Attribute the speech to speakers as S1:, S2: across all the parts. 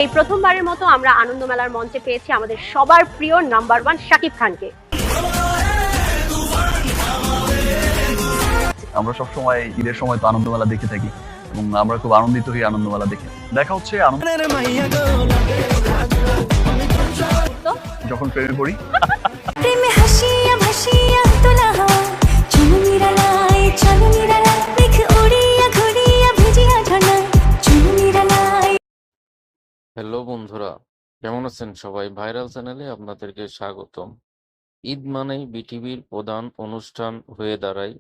S1: এই প্রথমবারের মতো আমরা আনন্দ মেলার মঞ্চে পেয়েছি আমাদের সবার প্রিয় নাম্বার 1 শাকিব খানকে।
S2: আমরা সবসময় ঈদের সময় তো আনন্দ মেলা দেখে থাকি এবং আমরা খুব আনন্দিত হই আনন্দ মেলা দেখে। দেখা হচ্ছে যখন প্রেমে পড়ি।
S3: হ্যালো বন্ধুরা, কেমন আছেন সবাই? ভাইরাল চ্যানেলে আপনাদেরকে স্বাগতম। ঈদ মানেই বিটিভির প্রধান অনুষ্ঠান হয়ে দাঁড়ায়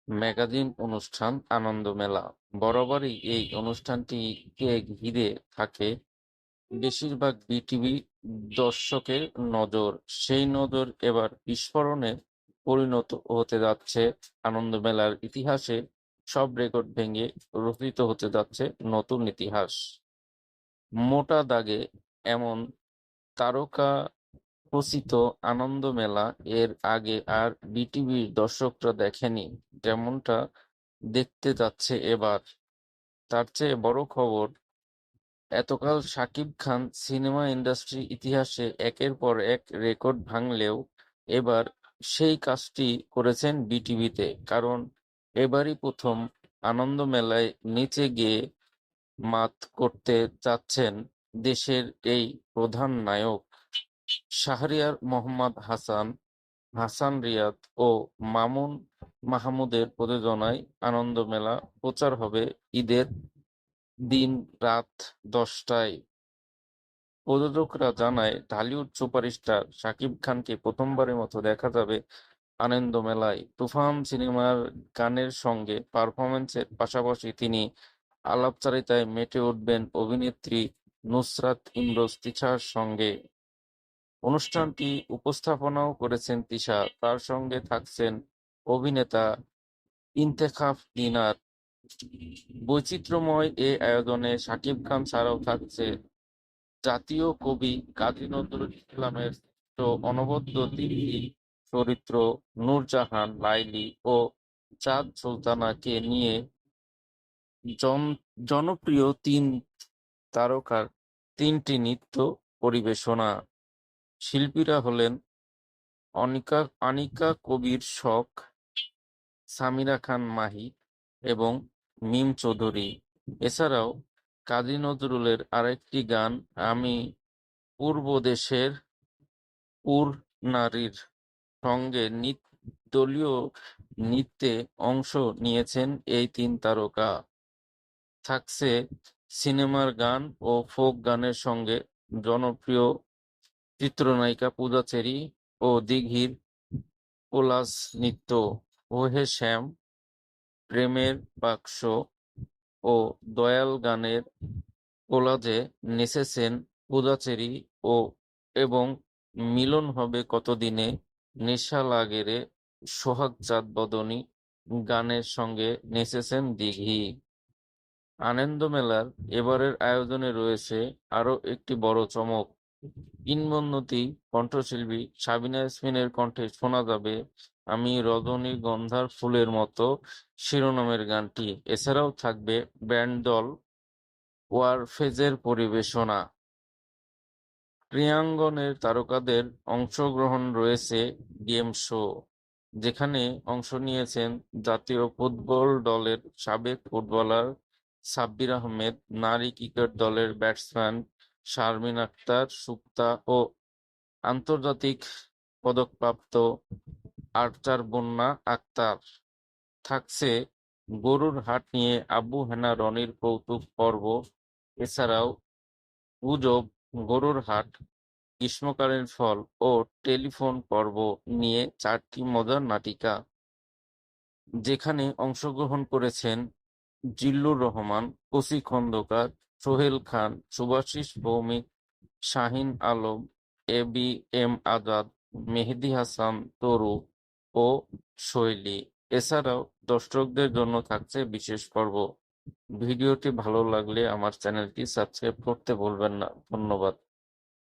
S3: ম্যাগাজিন অনুষ্ঠান আনন্দ মেলা। বরাবরই এই অনুষ্ঠানটিকে ঘিরে থাকে বেশিরভাগ বিটিভি দর্শকের নজর। সেই নজর এবার বিস্ফোরণে পরিণত হতে যাচ্ছে। আনন্দ মেলার ইতিহাসে সব রেকর্ড ভেঙে রচিত হতে যাচ্ছে নতুন ইতিহাস। মোটা দাগে এমন তারকা খচিত আনন্দ মেলা এর আগে আর বিটিভির দর্শকরা দেখেনি, যেমনটা দেখতে যাচ্ছে এবার। তার চেয়ে বড় খবর, এতকাল শাকিব খান সিনেমা ইন্ডাস্ট্রির ইতিহাসে একের পর এক রেকর্ড ভাঙলেও এবার সেই কাজটি করেছেন বিটিভিতে। কারণ এবারই প্রথম আনন্দ মেলায় নিচে গিয়ে মাত করতে যাচ্ছেন দেশের এই প্রধান নায়ক। শাহরিয়ার মোহাম্মদ হাসান রিয়াদ ও মামুন মাহমুদের প্রযোজনায় আনন্দ মেলা প্রচার হবে ঈদের দিন রাত 10টায়। প্রযোজকরা জানায়, ঢালিউড সুপারস্টার শাকিব খানকে প্রথমবারের মতো দেখা যাবে আনন্দ মেলায়। তুফান সিনেমার গানের সঙ্গে পারফরমেন্সের পাশাপাশি তিনি আলাপচারিতায় মেতে উঠবেন অভিনেত্রী নুসরাত ইমরোজ তিশার সঙ্গে। অনুষ্ঠানটি উপস্থাপনাও করেছেন তিশা, তার সঙ্গে থাকছেন অভিনেতা ইন্তেখাব দিনার। বৈচিত্র্যময় এ আয়োজনে শাকিব খান ছাড়াও থাকছে জাতীয় কবি কাজী নজরুল ইসলামের সৃষ্ট অনবদ্য তিনটি চরিত্র নূরজাহান, লাইলি ও চাঁদ সুলতানাকে নিয়ে জনপ্রিয় তিন তারকার তিনটি নৃত্য পরিবেশনা। শিল্পীরা হলেন আনিকা কবির শখ, সামিরা খান মাহি এবং মিম চৌধুরী। এছাড়াও কাজী নজরুলের আরেকটি গান আমি পূর্বদেশের পুর নারীর সঙ্গে দলীয় নৃত্যে অংশ নিয়েছেন এই তিন তারকা। থাকছে সিনেমার গান ও ফোক গানের সঙ্গে জনপ্রিয় চিত্রনায়িকা পূজা চেরি ও দিঘির কোলাজ নৃত্য। ওহে শ্যাম, প্রেমের বাক্স ও দয়াল গানের কোলাজে নেচেছেন পূজা চেরি এবং মিলন হবে কতদিনে, নেশা লাগে রে, সোহাগ চাঁদ বদনী গানের সঙ্গে নেচেছেন দিঘি। আনন্দ মেলার এবারের আয়োজনে রয়েছে আরও একটি বড় চমক। কিংবদন্তি কণ্ঠশিল্পী সাবিনা ইয়াসমিনের কণ্ঠে শোনা যাবে আমি রজনীগন্ধার ফুলের মতো শিরোনামের গানটি। এছাড়াও থাকবে ব্যান্ড দল ওয়ারফেজের পরিবেশনা। ক্রীড়াঙ্গনের তারকাদের অংশগ্রহণ রয়েছে গেম শো, যেখানে অংশ নিয়েছেন জাতীয় ফুটবল দলের সাবেক ফুটবলার সাব্বির আহমেদ, নারী ক্রিকেট দলের ব্যাটসম্যান শারমিন আক্তার সুক্তা ও আন্তর্জাতিক পদকপ্রাপ্ত আর্চার বন্যা আক্তার। থাকছে গরুর হাট নিয়ে আবু হেনা রনির কৌতুক পর্ব। এছাড়াও গুজব, গরুর হাট, গ্রীষ্মকালীন ফল ও টেলিফোন পর্ব নিয়ে 4টি মজার নাটিকা, যেখানে অংশগ্রহণ করেছেন Zillur Rahman, কসি Khandakar, Sohail Khan, Shubhashis Bhowmik, Shahin Alam, A B M Azad, মেহেদী হাসান তরু ও শৈলী। এছাড়াও দর্শকদের জন্য থাকছে বিশেষ পর্ব। ভিডিওটি ভালো লাগলে আমার চ্যানেলটি সাবস্ক্রাইব করতে ভুলবেন না। ধন্যবাদ।